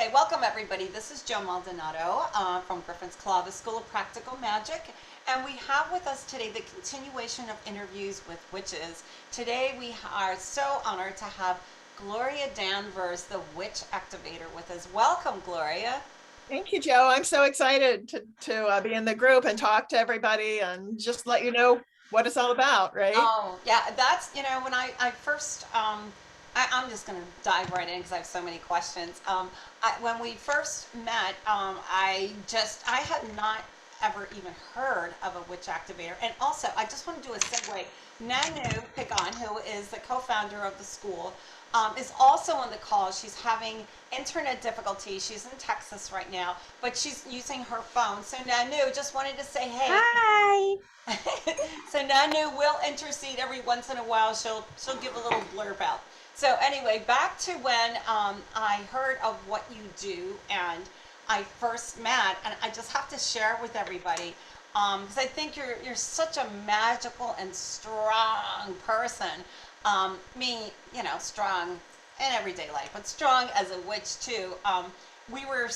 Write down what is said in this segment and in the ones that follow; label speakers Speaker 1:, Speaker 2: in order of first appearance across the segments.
Speaker 1: Okay, welcome everybody. This is Joe Maldonado from Gryphons Club, the School of Practical Magic. And we have with us today the continuation of interviews with witches. Today we are so honored to have Gloria Danvers, the Witch Activator, with us. Welcome, Gloria.
Speaker 2: Thank you, Joe. I'm so excited to be in the group and talk to everybody and just let you know what it's all about, right?
Speaker 1: Oh, yeah, that's, when I first, I'm just going to dive right in because I have so many questions. When we first met, I had not ever even heard of a witch activator. And also, I just want to do a segue. Nanu Pagan, who is the co-founder of the school, is also on the call. She's having internet difficulties. She's in Texas right now, but she's using her phone. So Nanu, just wanted to say, hey.
Speaker 3: Hi.
Speaker 1: So Nanu will intercede every once in a while. She'll give a little blurb out. So anyway, back to when I heard of what you do and I first met, and I just have to share it with everybody because I think you're such a magical and strong person. Me, strong in everyday life, but strong as a witch too. We were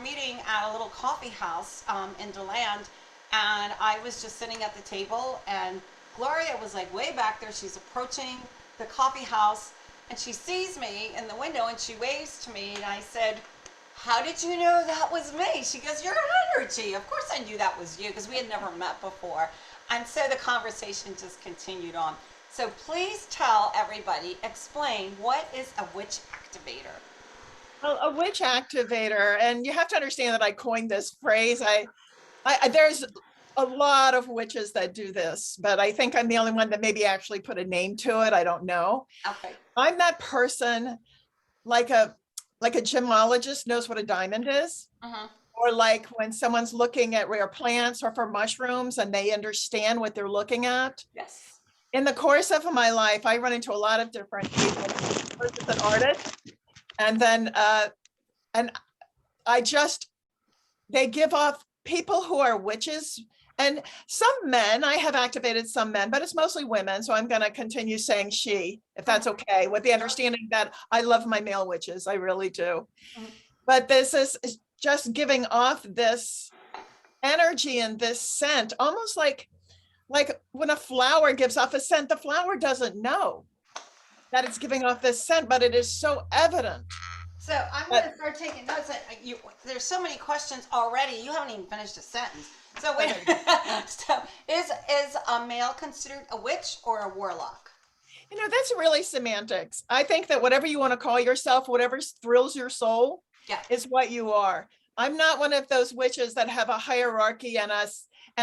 Speaker 1: meeting at a little coffee house in DeLand, and I was just sitting at the table, and Gloria was like way back there. She's approaching the coffee house, and she sees me in the window, and she waves to me, and I said, "How did you know that was me?" She goes, "Your energy." Of course I knew that was you because we had never met before. And so the conversation just continued on. So please tell everybody, explain, what is a witch activator?
Speaker 2: Well, a witch activator, and you have to understand that I coined this phrase. There's a lot of witches that do this, but I think I'm the only one that maybe actually put a name to it. I don't know.
Speaker 1: Okay.
Speaker 2: I'm that person, like a gemologist knows what a diamond is, or like when someone's looking at rare plants or for mushrooms and they understand what they're looking at.
Speaker 1: Yes.
Speaker 2: In the course of my life, I run into a lot of different people. First as an artist, and then and they give off people who are witches, and some men. I have activated some men, but it's mostly women. So I'm going to continue saying she, if that's okay, with the understanding that I love my male witches. I really do. But this is just giving off this energy and this scent, almost like when a flower gives off a scent, the flower doesn't know that it's giving off this scent, but it is so evident.
Speaker 1: So I'm going to start taking notes. There's so many questions already. You haven't even finished a sentence. So wait. So is a male considered a witch or a warlock?
Speaker 2: That's really semantics. I think that whatever you want to call yourself, whatever thrills your soul, is what you are. I'm not one of those witches that have a hierarchy and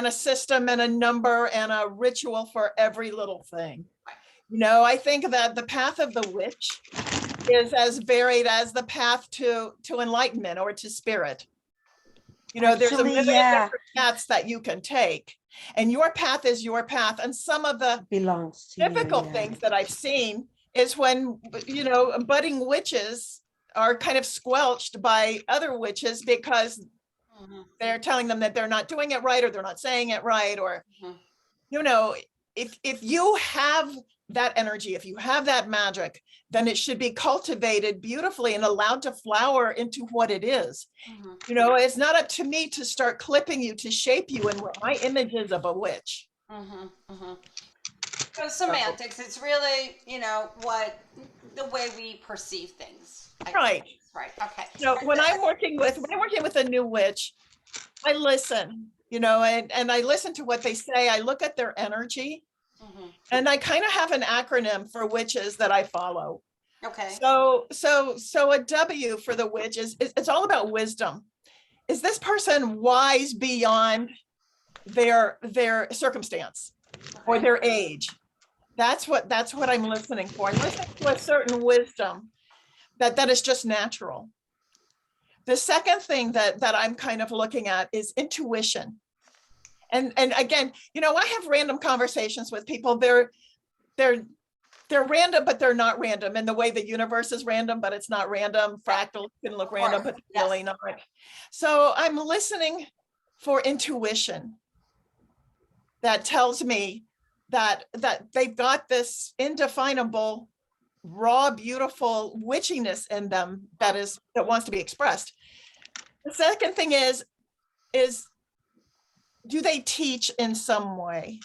Speaker 2: a system and a number and a ritual for every little thing. I think that the path of the witch is as varied as the path to enlightenment or to spirit. There's a million different paths that you can take, and your path is your path. And some of the difficult things that I've seen is when, budding witches are kind of squelched by other witches because they're telling them that they're not doing it right, or they're not saying it right, or, if you have that energy, if you have that magic, then it should be cultivated beautifully and allowed to flower into what it is. It's not up to me to start clipping you, to shape you in what my image is of a witch.
Speaker 1: So semantics, it's really, the way we perceive things.
Speaker 2: Right.
Speaker 1: Right. Okay.
Speaker 2: So when I'm working with a new witch, I listen, and I listen to what they say. I look at their energy. And I kind of have an acronym for witches that I follow.
Speaker 1: Okay.
Speaker 2: So a W for the witch is it's all about wisdom. Is this person wise beyond their circumstance or their age? That's what I'm listening for. I'm listening to a certain wisdom that is just natural. The second thing that I'm kind of looking at is intuition. And again, I have random conversations with people. They're random, but they're not random. And the way the universe is random, but it's not random. Fractal can look random, but it's really not. So I'm listening for intuition that tells me that they've got this indefinable raw, beautiful witchiness in them that wants to be expressed. The second thing is do they teach in some way?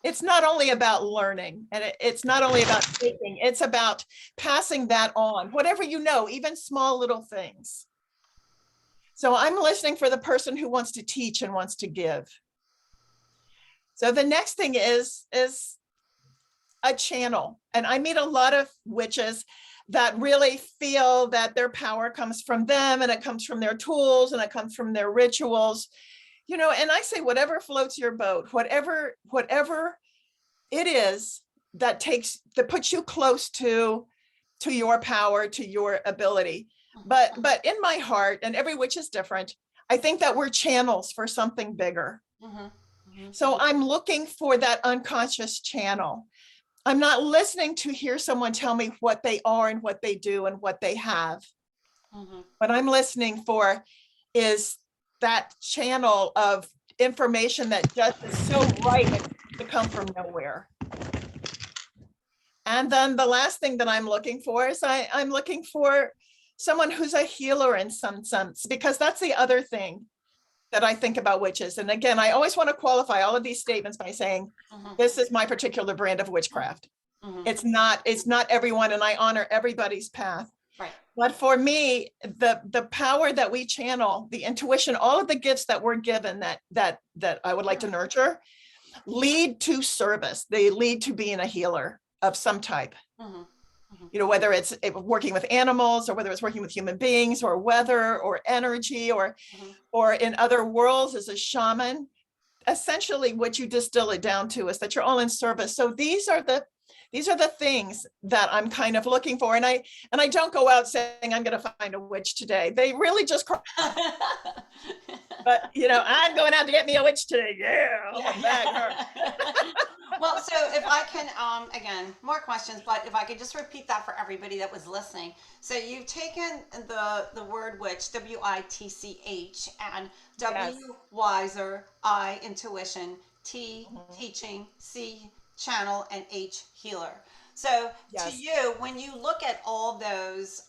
Speaker 2: It's not only about learning, and it's not only about taking, it's about passing that on, whatever you know, even small little things. So I'm listening for the person who wants to teach and wants to give. So the next thing is a channel. And I meet a lot of witches that really feel that their power comes from them, and it comes from their tools, and it comes from their rituals, you know, and I say, whatever floats your boat, whatever it is that puts you close to your power, to your ability. But in my heart, and every witch is different, I think that we're channels for something bigger. So I'm looking for that unconscious channel. I'm not listening to hear someone tell me what they are and what they do and what they have. What I'm listening for is that channel of information that just is so right to come from nowhere. And then the last thing that I'm looking for is I'm looking for someone who's a healer in some sense, because that's the other thing that I think about witches. And again, I always want to qualify all of these statements by saying, this is my particular brand of witchcraft. It's not everyone, and I honor everybody's path.
Speaker 1: Right.
Speaker 2: But for me, the power that we channel, the intuition, all of the gifts that we're given that I would like to nurture, lead to service. They lead to being a healer of some type. You know, whether it's working with animals, or whether it's working with human beings, or weather, or energy, or in other worlds as a shaman. Essentially, what you distill it down to is that you're all in service. So these are the things that I'm kind of looking for. And I don't go out saying I'm going to find a witch today. They really just but you know, I'm going out to get me a witch today. Yeah, I'll bag her.
Speaker 1: Well, so if I can, again, more questions, but if I could just repeat that for everybody that was listening. So you've taken the word witch, WITCH, and W, wiser, I, intuition, T, teaching, C, channel, and H, healer. So to you, when you look at all those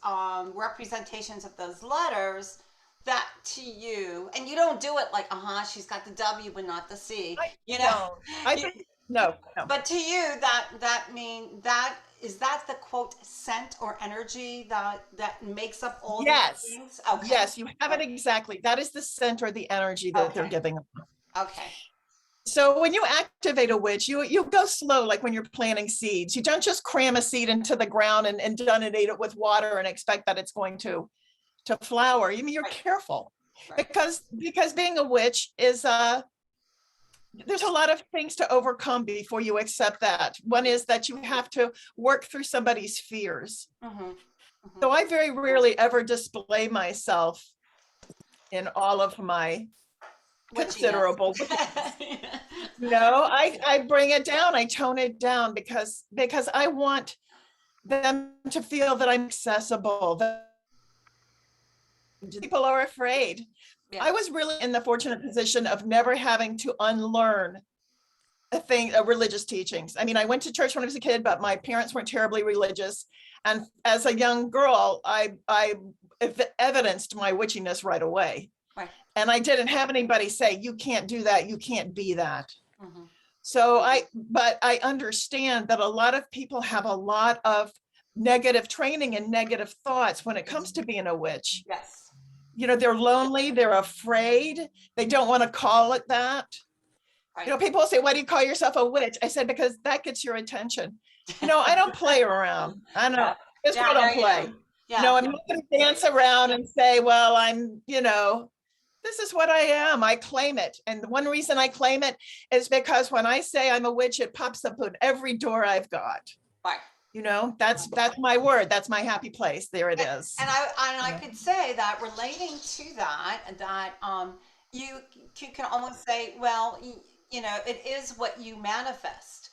Speaker 1: representations of those letters, that to you, and you don't do it like, she's got the W but not the C.
Speaker 2: No.
Speaker 1: But to you, that is that the quote scent or energy that makes up all these things? Okay.
Speaker 2: Yes, you have it exactly. That is the scent or the energy that they're giving.
Speaker 1: Okay.
Speaker 2: So when you activate a witch, you go slow, like when you're planting seeds. You don't just cram a seed into the ground and inundate it with water and expect that it's going to flower. I mean, you're careful, because being a witch is there's a lot of things to overcome before you accept that. One is that you have to work through somebody's fears. So I very rarely ever display myself in all of my considerable I bring it down, I tone it down, because I want them to feel that I'm accessible. People are afraid. I was really in the fortunate position of never having to unlearn religious teachings. I mean, I went to church when I was a kid, but my parents weren't terribly religious. And as a young girl, I evidenced my witchiness right away. And I didn't have anybody say, you can't do that, you can't be that. But I understand that a lot of people have a lot of negative training and negative thoughts when it comes to being a witch.
Speaker 1: Yes.
Speaker 2: You know, they're lonely, they're afraid, they don't want to call it that. You know, people say, why do you call yourself a witch? I said, because that gets your attention. You know, I don't play around. I know. This girl don't play. You know, I'm not going to dance around and say, well, I'm, you know, this is what I am. I claim it. And the one reason I claim it is because when I say I'm a witch, it pops up at every door I've got.
Speaker 1: Right.
Speaker 2: You know, that's my word. That's my happy place. There it is.
Speaker 1: And I could say that relating to that you can almost say, well, you know, it is what you manifest.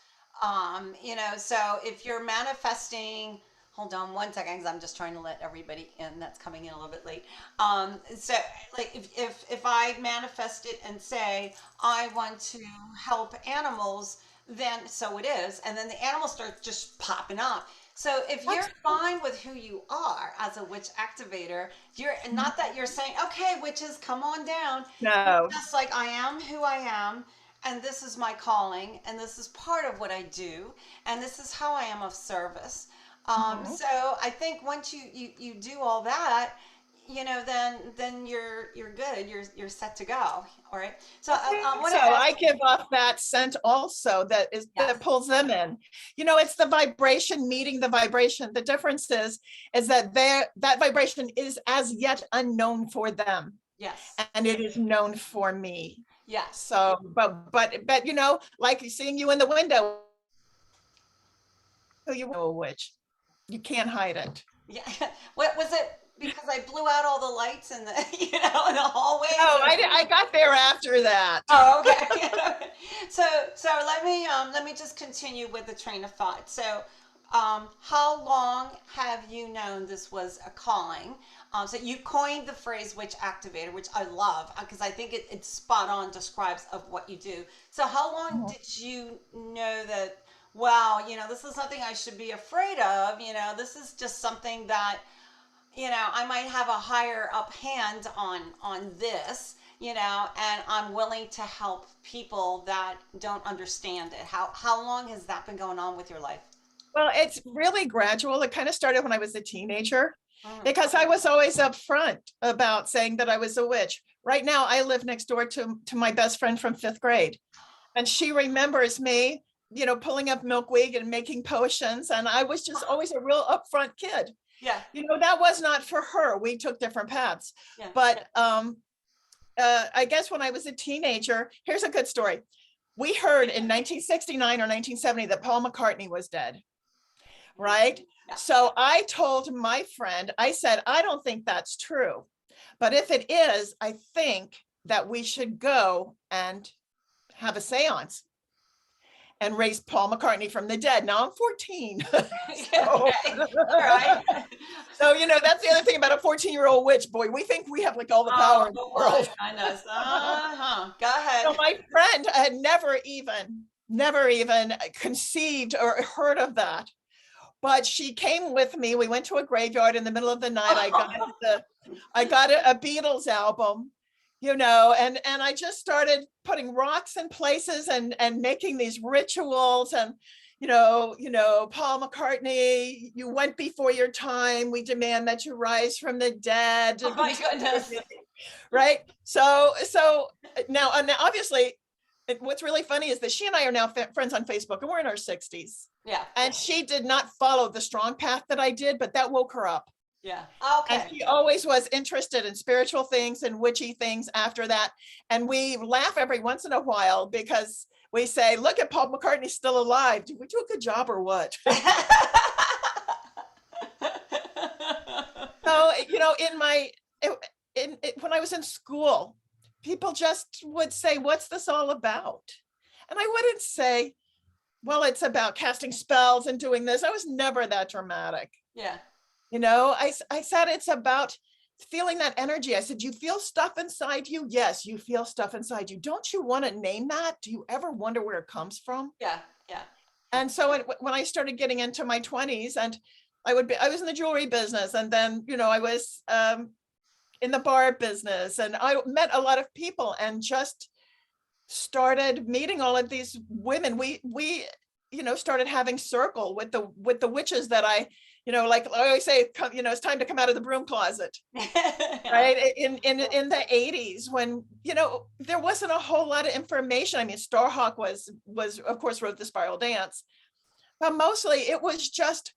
Speaker 1: You know, so if you're manifesting, hold on one second, because I'm just trying to let everybody in that's coming in a little bit late. So like if I manifest it and say I want to help animals, then so it is, and then the animal starts just popping up. So if you're fine with who you are as a witch activator, you're not that you're saying, okay, witches, come on down. You're
Speaker 2: No.
Speaker 1: just like, I am who I am, and this is my calling, and this is part of what I do, and this is how I am of service.
Speaker 2: Mhm.
Speaker 1: So I think once you do all that, then you're good. You're set to go. All right. So
Speaker 2: I
Speaker 1: I
Speaker 2: think
Speaker 1: want
Speaker 2: so.
Speaker 1: to ask.
Speaker 2: I give off that scent also
Speaker 1: Yes.
Speaker 2: that pulls them in. It's the vibration meeting the vibration. The difference is that that vibration is as yet unknown for them,
Speaker 1: Yes.
Speaker 2: and it is known for me.
Speaker 1: Yes.
Speaker 2: So, but like seeing you in the window, you know which you can't hide it.
Speaker 1: Yeah. What was it? Because I blew out all the lights in the in the hallways.
Speaker 2: Oh, I got there after that.
Speaker 1: Oh, okay. So let me just continue with the train of thought. So, how long have you known this was a calling? So you coined the phrase witch activator, which I love because I think it's spot on describes of what you do. So how long did you know that? Wow, this is something I should be afraid of. This is just something that I might have a higher up hand on this, and I'm willing to help people that don't understand it. How long has that been going on with your life?
Speaker 2: Well, it's really gradual. It kind of started when I was a teenager
Speaker 1: Mm.
Speaker 2: because I was always upfront about saying that I was a witch. Right now, I live next door to my best friend from 5th grade, and she remembers me, pulling up milkweed and making potions. And I was just always a real upfront kid.
Speaker 1: Yeah.
Speaker 2: That was not for her. We took different paths.
Speaker 1: Yeah.
Speaker 2: But I guess when I was a teenager, here's a good story. We heard in 1969 or 1970 that Paul McCartney was dead, right?
Speaker 1: Yeah.
Speaker 2: So I told my friend, I said, I don't think that's true. But if it is, I think that we should go and have a seance and raise Paul McCartney from the dead. Now I'm 14. So,
Speaker 1: Okay. All right.
Speaker 2: so, that's the other thing about a 14-year-old witch, boy. We think we have like all the power in the world.
Speaker 1: I know. Go ahead.
Speaker 2: So my friend had never even conceived or heard of that. But she came with me. We went to a graveyard in the middle of the night. I got a Beatles album, and I just started putting rocks in places and making these rituals. And Paul McCartney, you went before your time. We demand that you rise from the dead.
Speaker 1: Oh my goodness.
Speaker 2: Right. So now obviously, what's really funny is that she and I are now friends on Facebook, and we're in our 60s.
Speaker 1: Yeah.
Speaker 2: And she did not follow the strong path that I did, but that woke her up.
Speaker 1: Yeah. Okay.
Speaker 2: And she always was interested in spiritual things and witchy things after that. And we laugh every once in a while because we say, look at Paul McCartney still alive. Did we do a good job or what? So, when I was in school, people just would say, what's this all about? And I wouldn't say, well, it's about casting spells and doing this. I was never that dramatic.
Speaker 1: Yeah.
Speaker 2: I said it's about feeling that energy. I said, you feel stuff inside you? Yes, you feel stuff inside you. Don't you want to name that? Do you ever wonder where it comes from?
Speaker 1: Yeah. Yeah.
Speaker 2: And so when I started getting into my 20s, and I was in the jewelry business, and then, I was in the bar business, and I met a lot of people and just started meeting all of these women. We started having circle with the witches that I, like I always say, it's time to come out of the broom closet. Right. In the 80s, when, there wasn't a whole lot of information. I mean, Starhawk was of course wrote the Spiral Dance, but mostly it was just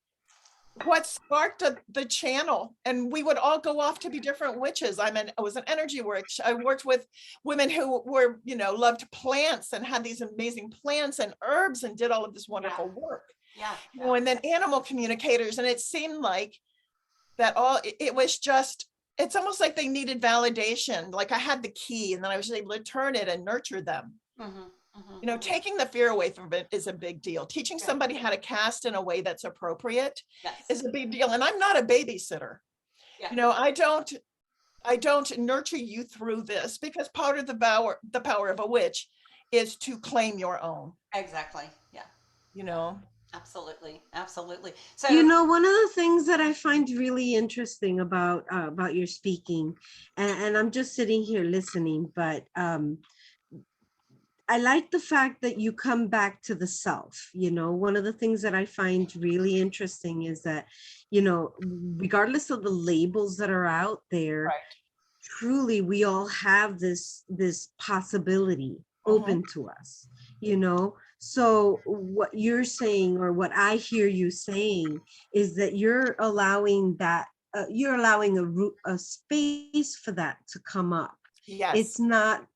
Speaker 2: what sparked the channel. And we would all go off to be different witches. I was an energy witch. I worked with women who were, loved plants and had these amazing plants and herbs and did all of this wonderful work.
Speaker 1: Yeah.
Speaker 2: And then animal communicators. And it seemed like that it was just, it's almost like they needed validation. Like I had the key, and then I was able to turn it and nurture them. Mm-hmm. Taking the fear away from it is a big deal. Teaching somebody how to cast in a way that's appropriate is a big deal. And I'm not a babysitter. Yeah. I don't nurture you through this, because part of the power of a witch is to claim your own.
Speaker 1: Exactly. Yeah. Absolutely. Absolutely. So,
Speaker 3: You know, one of the things that I find really interesting about your speaking, and I'm just sitting here listening, but I like the fact that you come back to the self. You know, one of the things that I find really interesting is that, you know, regardless of the labels that are out there,
Speaker 2: Right.
Speaker 3: truly we all have this possibility
Speaker 2: Mhm.
Speaker 3: open to us, you know. So what you're saying, or what I hear you saying, is that you're allowing a space for that to come up.
Speaker 2: Yes.
Speaker 3: It's not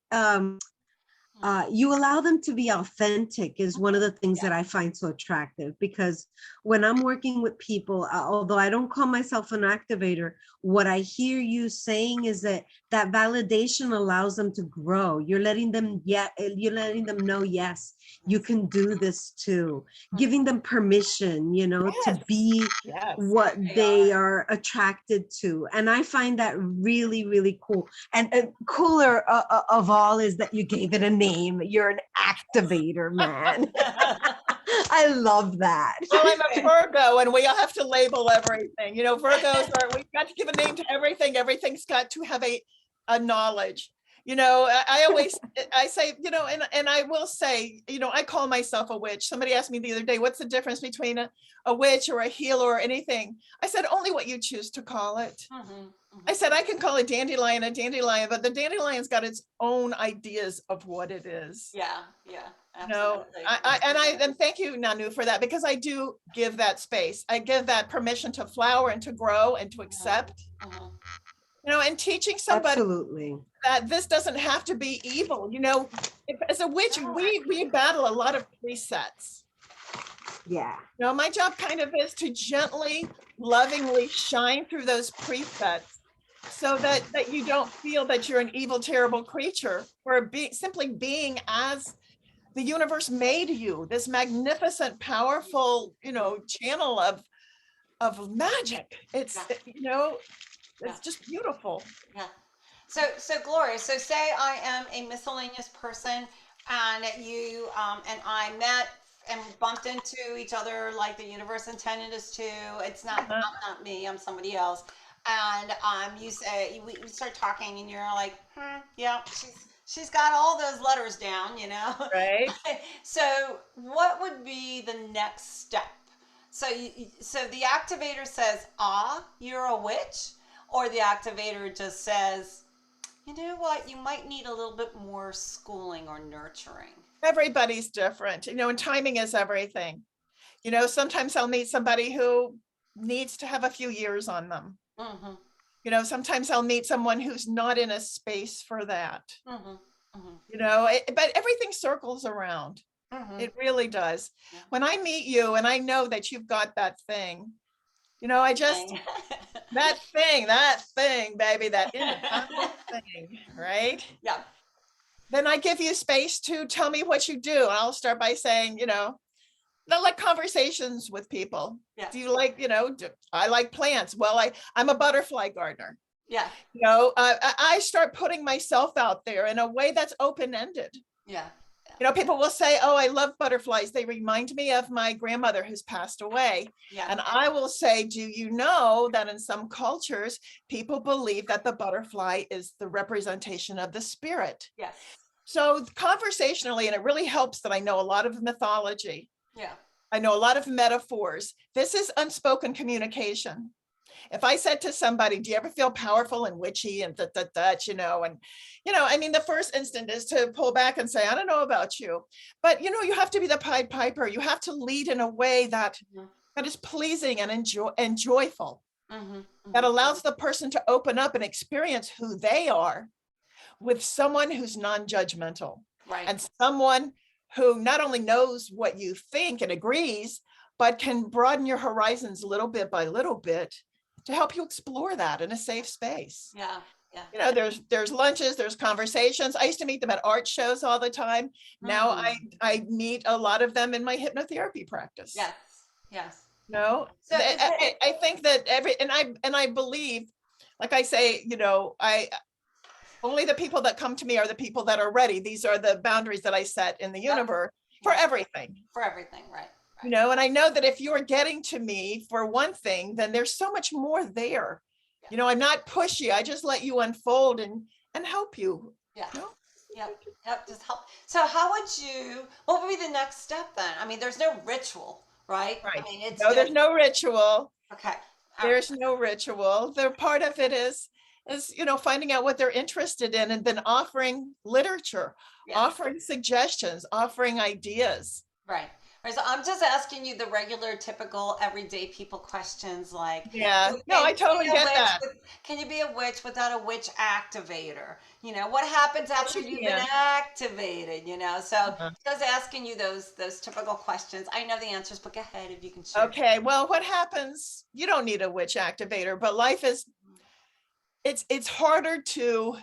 Speaker 3: you allow them to be authentic is one of the things that I find so attractive, because when I'm working with people, although I don't call myself an activator, what I hear you saying is that that validation allows them to grow. You're letting them know, yes, you can do this too, giving them permission, you know, to
Speaker 2: Yes.
Speaker 3: be
Speaker 2: Yes.
Speaker 3: what they are attracted to. And I find that really, really cool. And cooler of all is that you gave it a name. You're an activator, man. I love that.
Speaker 2: Well, I'm a Virgo, and we all have to label everything. You know, Virgos are, we've got to give a name to everything. Everything's got to have a knowledge. You know, I say, you know, and I will say, you know, I call myself a witch. Somebody asked me the other day, what's the difference between a witch or a healer or anything? I said, only what you choose to call it. I said, I can call a dandelion, but the dandelion's got its own ideas of what it is.
Speaker 1: yeah, yeah,
Speaker 2: No,
Speaker 1: absolutely.
Speaker 2: and thank you, Nanu, for that, because I do give that space. I give that permission to flower and to grow and to accept, you know, and teaching somebody
Speaker 3: Absolutely.
Speaker 2: that this doesn't have to be evil. You know, as a witch, we battle a lot of presets.
Speaker 3: Yeah.
Speaker 2: You know, my job kind of is to gently, lovingly shine through those presets, so that you don't feel that you're an evil, terrible creature, or simply being as the universe made you, this magnificent, powerful, you know, channel of magic. It's, you know, it's just beautiful.
Speaker 1: Yeah. So Gloria, so say I am a miscellaneous person, and you and I met and bumped into each other like the universe intended us to. It's not
Speaker 2: Uh-huh.
Speaker 1: I'm not me, I'm somebody else. And you say we start talking, and you're like, yeah, she's got all those letters down, you know.
Speaker 2: Right.
Speaker 1: So what would be the next step? So the activator says, "Ah, you're a witch," or the activator just says, "You know what? You might need a little bit more schooling or nurturing."
Speaker 2: Everybody's different, you know, and timing is everything. You know, sometimes I'll meet somebody who needs to have a few years on them.
Speaker 1: Mm-hmm.
Speaker 2: You know, sometimes I'll meet someone who's not in a space for that.
Speaker 1: Mm-hmm. Mm-hmm.
Speaker 2: You know, but everything circles around.
Speaker 1: Mm-hmm.
Speaker 2: It really does.
Speaker 1: Yeah.
Speaker 2: When I meet you and I know that you've got that thing, you know, that thing, baby, that independent thing, right?
Speaker 1: Yeah.
Speaker 2: Then I give you space to tell me what you do. And I'll start by saying, you know, I like conversations with people.
Speaker 1: Yeah.
Speaker 2: Do you like, you know, I like plants. Well, I'm a butterfly gardener.
Speaker 1: Yeah.
Speaker 2: You know, I start putting myself out there in a way that's open-ended.
Speaker 1: Yeah.
Speaker 2: You know, people will say, oh, I love butterflies. They remind me of my grandmother who's passed away.
Speaker 1: Yeah.
Speaker 2: And I will say, do you know that in some cultures, people believe that the butterfly is the representation of the spirit?
Speaker 1: Yes.
Speaker 2: So conversationally, and it really helps that I know a lot of mythology.
Speaker 1: Yeah.
Speaker 2: I know a lot of metaphors. This is unspoken communication. If I said to somebody, do you ever feel powerful and witchy and that, you know, and, you know, I mean, the first instinct is to pull back and say, I don't know about you, but, you know, you have to be the Pied Piper. You have to lead in a way that is pleasing and joyful, that allows the person to open up and experience who they are with someone who's non-judgmental,
Speaker 1: Right.
Speaker 2: and someone who not only knows what you think and agrees, but can broaden your horizons little bit by little bit to help you explore that in a safe space.
Speaker 1: Yeah. Yeah.
Speaker 2: You know, there's lunches, there's conversations. I used to meet them at art shows all the time. Now I meet a lot of them in my hypnotherapy practice.
Speaker 1: Yes. Yes.
Speaker 2: No,
Speaker 1: So
Speaker 2: I think that I believe, like I say, you know, only the people that come to me are the people that are ready. These are the boundaries that I set in the universe for everything.
Speaker 1: For everything, right?
Speaker 2: You know, and I know that if you're getting to me for one thing, then there's so much more there. You know, I'm not pushy. I just let you unfold and help you.
Speaker 1: Yeah.
Speaker 2: You know?
Speaker 1: Yep, just help. So what would be the next step then? I mean, there's no ritual, right?
Speaker 2: Right.
Speaker 1: I mean, it's
Speaker 2: No, there's
Speaker 1: just,
Speaker 2: no ritual.
Speaker 1: okay.
Speaker 2: There's no ritual. The part of it is, you know, finding out what they're interested in and then offering literature,
Speaker 1: Yeah.
Speaker 2: offering suggestions, offering ideas.
Speaker 1: Right. Right. So I'm just asking you the regular, typical, everyday people questions like,
Speaker 2: Yeah. No, I totally get that.
Speaker 1: can you be a witch without a witch activator? You know, what happens after you've been
Speaker 2: Yeah.
Speaker 1: activated? You know, so
Speaker 2: Uh-huh.
Speaker 1: just asking you those typical questions. I know the answers, but go ahead if you can share.
Speaker 2: Okay. Well, what happens? You don't need a witch activator, but life is, it's harder to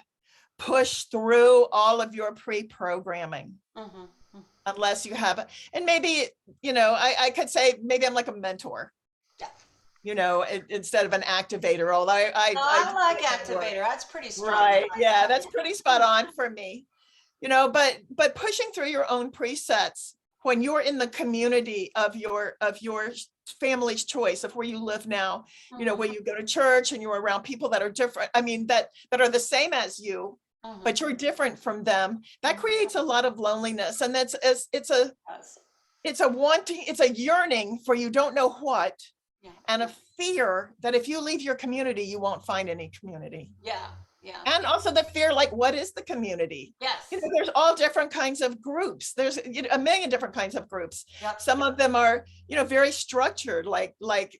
Speaker 2: push through all of your pre-programming.
Speaker 1: Mm-hmm.
Speaker 2: Unless you have, and maybe, you know, I could say maybe I'm like a mentor.
Speaker 1: Yeah.
Speaker 2: You know, instead of an activator, although
Speaker 1: I like activator. That's pretty strong.
Speaker 2: Right. Yeah, that's pretty spot on for me. You know, but pushing through your own presets when you're in the community of your family's choice of where you live now, you know, where you go to church and you're around people that are different. I mean, that are the same as you, but you're different from them. That creates a lot of loneliness, and it's a yearning for you don't know what, and a fear that if you leave your community, you won't find any community.
Speaker 1: Yeah. Yeah.
Speaker 2: And also the fear, like, what is the community?
Speaker 1: Yes.
Speaker 2: You know, there's all different kinds of groups. There's, you know, a million different kinds of groups.
Speaker 1: Yep.
Speaker 2: Some of them are, you know, very structured, like,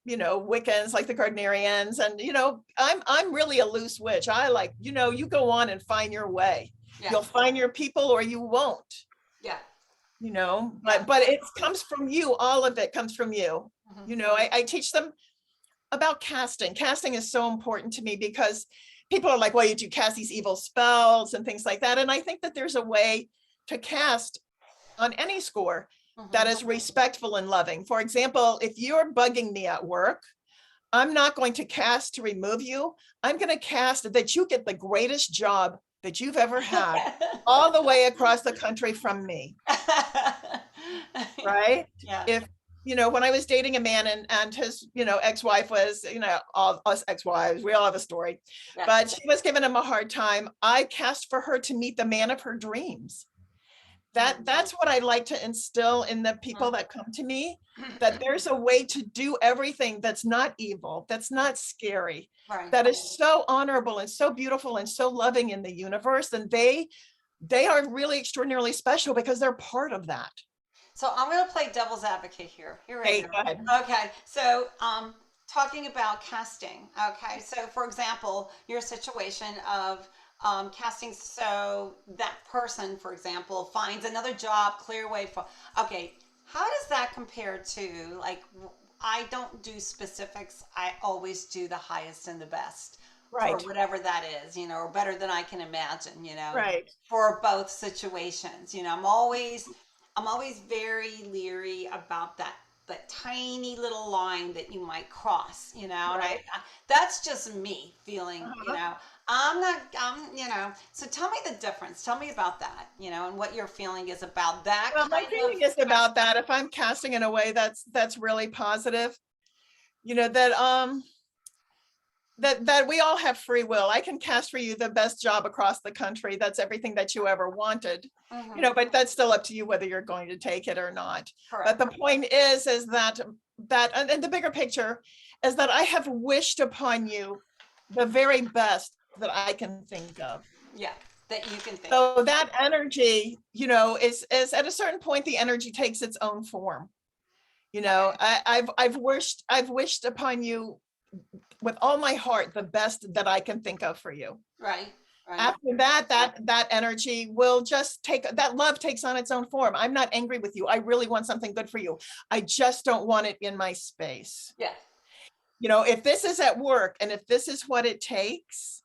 Speaker 2: you know, Wiccans, like the Gardnerians. And, you know, I'm really a loose witch. I like, you know, you go on and find your way. Yeah. You'll find your people or you won't.
Speaker 1: Yeah.
Speaker 2: You know, but it comes from you. All of it comes from you. Mm-hmm. You know, I teach them about casting. Casting is so important to me because people are like, well, you do cast these evil spells and things like that. And I think that there's a way to cast on any score that is respectful and loving. For example, if you're bugging me at work, I'm not going to cast to remove you. I'm going to cast that you get the greatest job that you've ever had all the way across the country from me. Right?
Speaker 1: Yeah.
Speaker 2: If, you know, when I was dating a man and his, you know, ex-wife was, you know, all us ex-wives, we all have a story, but she was giving him a hard time. I cast for her to meet the man of her dreams. That's what I like to instill in the people that come to me, that there's a way to do everything that's not evil, that's not scary, that is so honorable and so beautiful and so loving in the universe. And they are really extraordinarily special because they're part of that.
Speaker 1: So I'm going to play devil's advocate here. You're ready.
Speaker 2: Hey, go ahead.
Speaker 1: Okay. So talking about casting. Okay. So for example, your situation of casting, so that person, for example, finds another job, clear way for, okay, how does that compare to, like, I don't do specifics. I always do the highest and the best. Right. For whatever that is, you know, or better than I can imagine, you know, right. For both situations, you know, I'm always very leery about that tiny little line that you might cross, you know, and I that's just me feeling, you know, I'm, you know, so tell me the difference. Tell me about that, you know, and what your feeling is about that.
Speaker 2: Well, my feeling is about that. If I'm casting in a way that's really positive, you know, that we all have free will. I can cast for you the best job across the country. That's everything that you ever wanted, you know, but that's still up to you whether you're going to take it or not. Correct. But the point is that and the bigger picture is that I have wished upon you the very best that I can think of.
Speaker 1: Yeah, that you can think.
Speaker 2: So that energy, you know, is at a certain point, the energy takes its own form. You know, I've wished upon you with all my heart the best that I can think of for you.
Speaker 1: Right.
Speaker 2: After that energy will just that love takes on its own form. I'm not angry with you. I really want something good for you. I just don't want it in my space.
Speaker 1: Yeah.
Speaker 2: You know, if this is at work and if this is what it takes,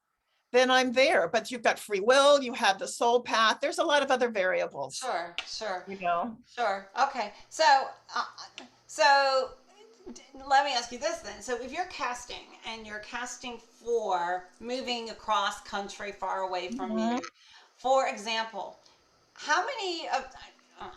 Speaker 2: then I'm there. But you've got free will, you have the soul path. There's a lot of other variables.
Speaker 1: Sure.
Speaker 2: You know?
Speaker 1: Sure. Okay. So let me ask you this then. So if you're casting and you're casting for moving across country far away from you, for example, how many of,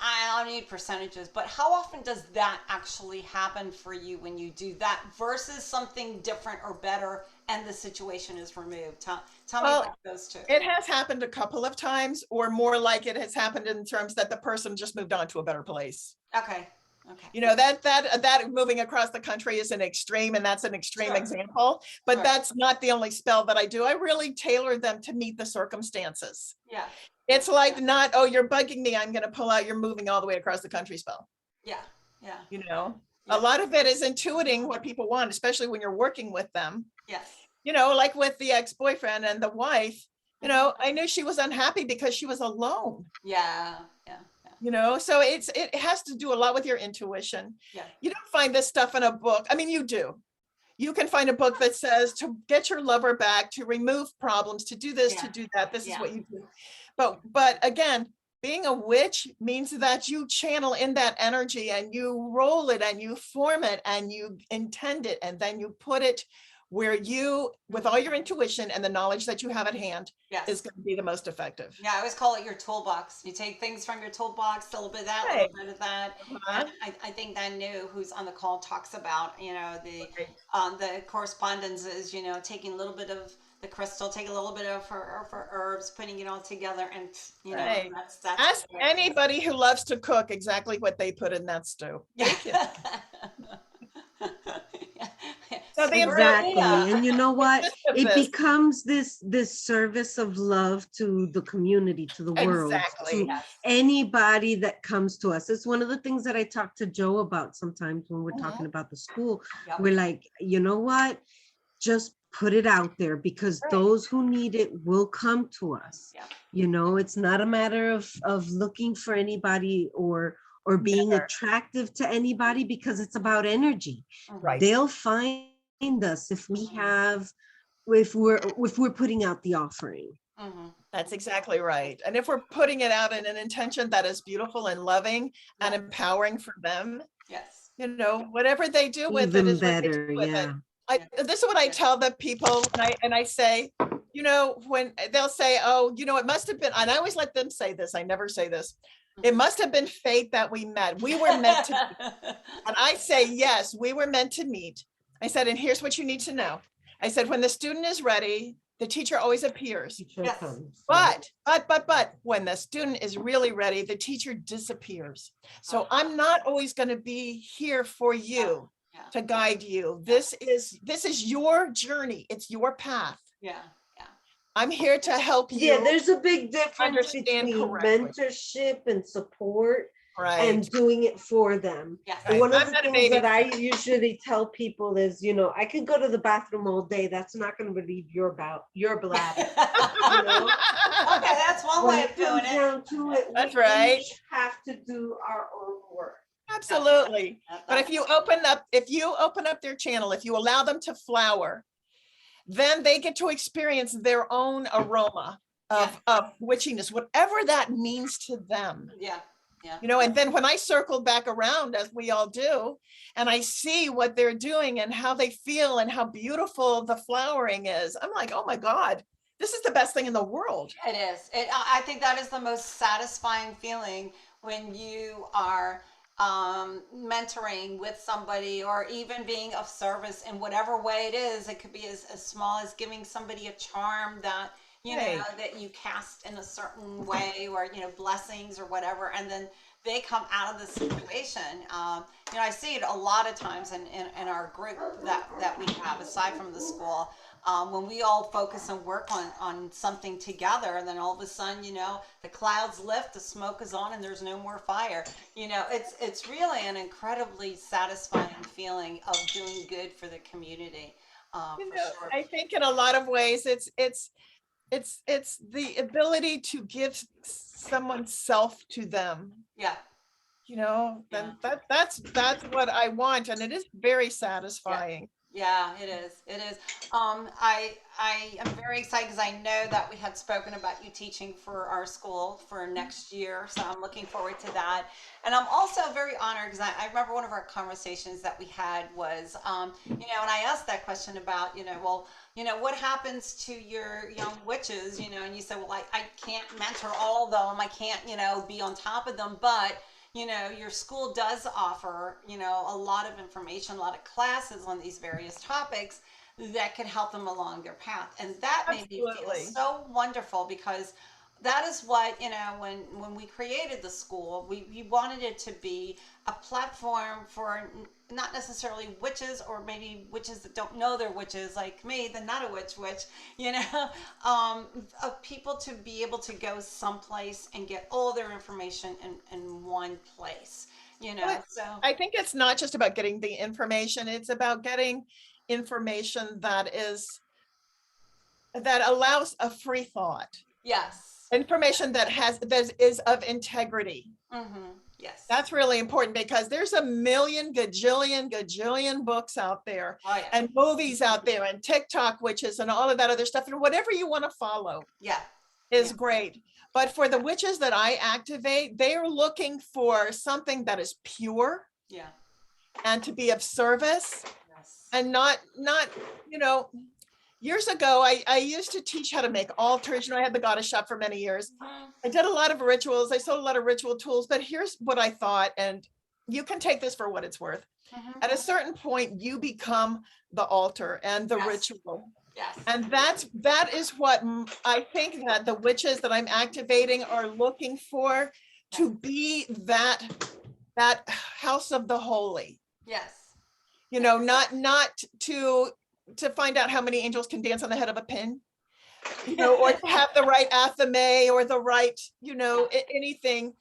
Speaker 1: I don't need percentages, but how often does that actually happen for you when you do that versus something different or better and the situation is removed? Tell me about those two.
Speaker 2: It has happened a couple of times, or more like it has happened in terms that the person just moved on to a better place.
Speaker 1: Okay. Okay.
Speaker 2: You know, that moving across the country is an extreme, and that's an extreme example, but that's not the only spell that I do. I really tailor them to meet the circumstances.
Speaker 1: Yeah.
Speaker 2: It's like not, oh, you're bugging me, I'm going to pull out, you're moving all the way across the country spell.
Speaker 1: Yeah. Yeah.
Speaker 2: You know, a lot of it is intuiting what people want, especially when you're working with them.
Speaker 1: Yes.
Speaker 2: You know, like with the ex-boyfriend and the wife, you know, I knew she was unhappy because she was alone.
Speaker 1: Yeah. Yeah.
Speaker 2: You know, so it has to do a lot with your intuition.
Speaker 1: Yeah.
Speaker 2: You don't find this stuff in a book. I mean, you do. You can find a book that says to get your lover back, to remove problems, to do this, to do that. This is what you do. But again, being a witch means that you channel in that energy and you roll it and you form it and you intend it, and then you put it where you, with all your intuition and the knowledge that you have at hand, is going to be the most effective.
Speaker 1: Yeah, I always call it your toolbox. You take things from your toolbox, a little bit of that, a little bit of that. And I think Nanu, who's on the call, talks about, you know, the correspondences, you know, taking a little bit of the crystal, take a little bit of her herbs, putting it all together, and you know, that's
Speaker 2: ask anybody who loves to cook exactly what they put in that stew. Thank you.
Speaker 3: So exactly. And you know what? It becomes this service of love to the community, to the world, to anybody that comes to us. It's one of the things that I talk to Joe about sometimes when we're talking about the school. We're like, you know what? Just put it out there, because those who need it will come to us. You know, it's not a matter of looking for anybody or being attractive to anybody, because it's about energy. They'll find us if we're putting out the offering.
Speaker 2: That's exactly right. And if we're putting it out in an intention that is beautiful and loving and empowering for them, you know, whatever they do with it is better. This is what I tell the people, and I say, you know, when they'll say, oh, you know, it must have been, and I always let them say this, I never say this, it must have been fate that we met. We were meant to meet. And I say, yes, we were meant to meet. I said, and here's what you need to know. I said, when the student is ready, the teacher always appears. But when the student is really ready, the teacher disappears. So I'm not always going to be here for you to guide you. This is your journey. It's your path. I'm here to help you.
Speaker 3: Yeah, there's a big difference between mentorship and support and doing it for them. One of the things that I usually tell people is, you know, I could go to the bathroom all day. That's not going to relieve your bladder. You know?
Speaker 1: Okay, that's one way of doing it.
Speaker 3: Down to it,
Speaker 2: that's
Speaker 3: we
Speaker 2: right.
Speaker 3: have to do our own work.
Speaker 2: Absolutely. But if you open up their channel, if you allow them to flower, then they get to experience their own aroma of witchiness, whatever that means to them. You know, and then when I circle back around, as we all do, and I see what they're doing and how they feel and how beautiful the flowering is, I'm like, oh my God, this is the best thing in the world.
Speaker 1: It is. I think that is the most satisfying feeling when you are mentoring with somebody, or even being of service in whatever way it is. It could be as small as giving somebody a charm that, you know, that you cast in a certain way, or, you know, blessings or whatever, and then they come out of the situation. You know, I see it a lot of times in our group that we have, aside from the school, when we all focus and work on something together, and then all of a sudden, you know, the clouds lift, the smoke is on, and there's no more fire. You know, it's really an incredibly satisfying feeling of doing good for the community.
Speaker 2: I think in a lot of ways, it's the ability to give someone's self to them. You know, then that's what I want, and it is very satisfying.
Speaker 1: Yeah, it is. It is. I am very excited because I know that we had spoken about you teaching for our school for next year, so I'm looking forward to that. And I'm also very honored because I remember one of our conversations that we had was, and I asked that question about, well, what happens to your young witches, and you said, well, I can't mentor all of them, I can't, be on top of them, but your school does offer, a lot of information, a lot of classes on these various topics that can help them along their path. And that made me feel
Speaker 2: Absolutely.
Speaker 1: so wonderful because that is what, when we created the school, we wanted it to be a platform for not necessarily witches or maybe witches that don't know they're witches like me, the not a witch, of people to be able to go someplace and get all their information in one place,
Speaker 2: But
Speaker 1: so
Speaker 2: I think it's not just about getting the information, it's about getting information that allows a free thought,
Speaker 1: yes.
Speaker 2: information that is of integrity.
Speaker 1: Yes.
Speaker 2: That's really important because there's a million gajillion books out there,
Speaker 1: Oh yeah.
Speaker 2: and movies out there, and TikTok witches and all of that other stuff, and whatever you want to follow
Speaker 1: Yeah.
Speaker 2: is great. But for the witches that I activate, they are looking for something that is pure
Speaker 1: Yeah.
Speaker 2: and to be of service,
Speaker 1: Yes.
Speaker 2: and not, years ago, I used to teach how to make altars. I had the goddess shop for many years. I did a lot of rituals. I sold a lot of ritual tools, but here's what I thought, and you can take this for what it's worth. At a certain point, you become the altar and the
Speaker 1: Yes.
Speaker 2: ritual.
Speaker 1: Yes.
Speaker 2: And that is what I think that the witches that I'm activating are looking for, to be that house of the holy.
Speaker 1: Yes.
Speaker 2: Not to find out how many angels can dance on the head of a pin, or to have the right athame or the right, anything.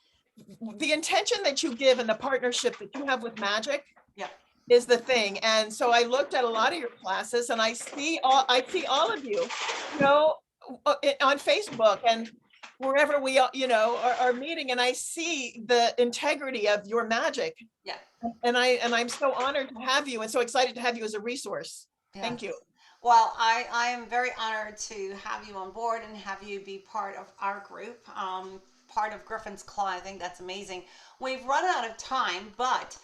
Speaker 2: The intention that you give and the partnership that you have with magic is the thing. And so I looked at a lot of your classes, and I see all of you, on Facebook and wherever we are meeting, and I see the integrity of your magic.
Speaker 1: Yeah.
Speaker 2: And I'm so honored to have you and so excited to have you as a resource. Thank you.
Speaker 1: Well, I am very honored to have you on board and have you be part of our group, part of Gryphons Claw. I think that's amazing. We've run out of time, but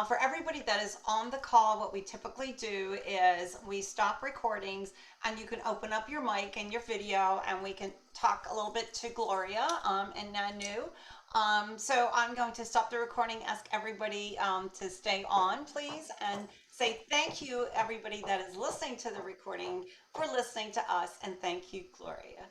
Speaker 1: for everybody that is on the call, what we typically do is we stop recordings and you can open up your mic and your video and we can talk a little bit to Gloria and Nanu. So I'm going to stop the recording, ask everybody to stay on, please, and say thank you, everybody that is listening to the recording, for listening to us, and thank you, Gloria.